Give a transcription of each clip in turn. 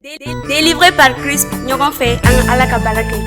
Délivré par Christ, ɲɔgɔn fɛ an ka Ala ka baara kɛ.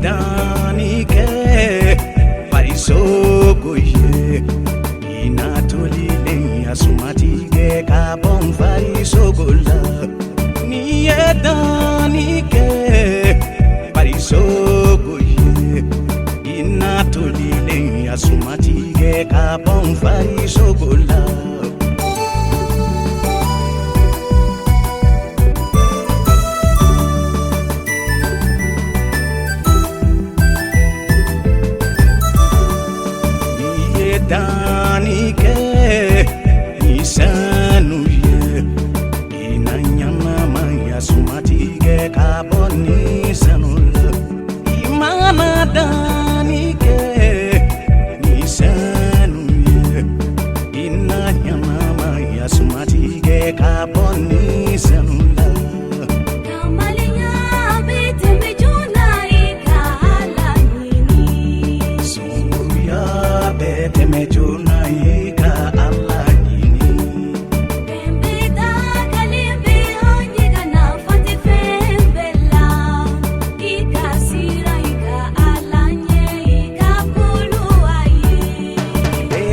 Danike parisogoye inatolile asumatige kabon parisogola niye danike parisogoye inatolile asumatige kabon parisogola Danike isanuye inanyama maya sumatige kaboni sanula imana danike isanuye inanyama maya sumatige kaboni sanula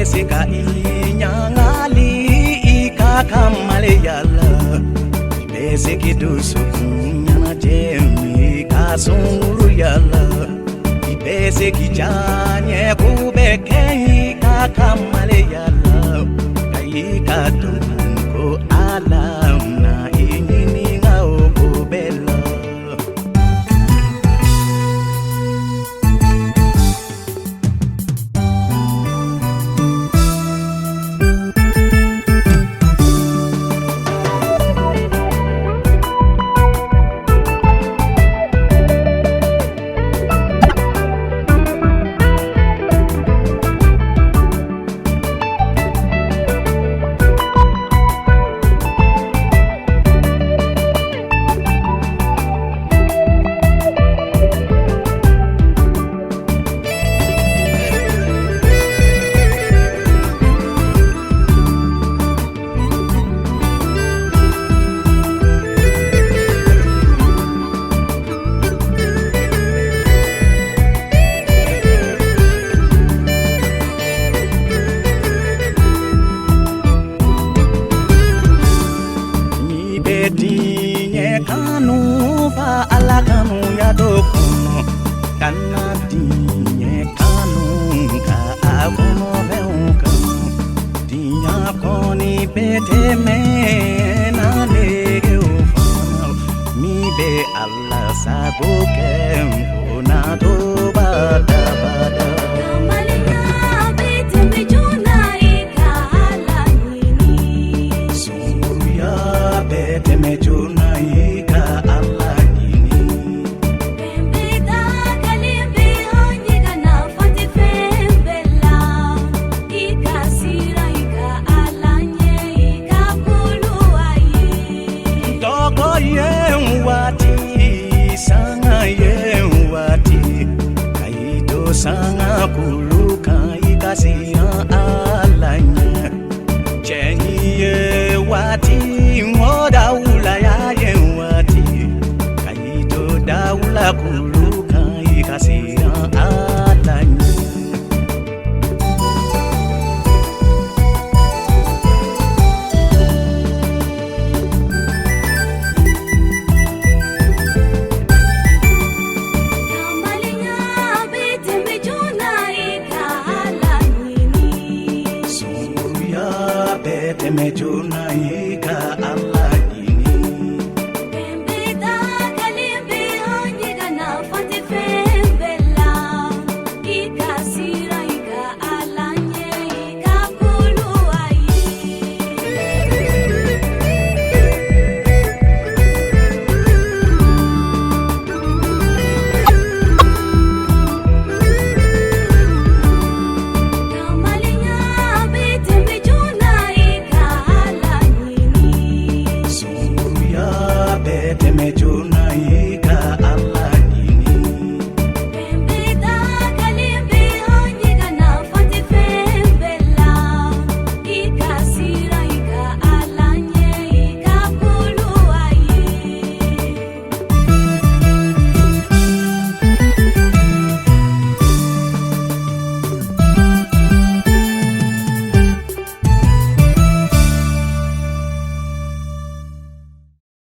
Seka inyangali ikakamale yala ibeseki dusu nyana jemi kasunguru yala ibeseki janye kubeke ikakamale yala kaika tunko alam na inyini ngaobela Dinye kanu fa ala kanu ya dokuno kana dinye kanu ka abuno veuka dinya koni bete me na lege ufana mi be alla sabuke una to bada bada Sanga kuluka ikasia alanya chenye wati ngoda ula ya wati kaito daula kuluka ikasia alanya Temejuna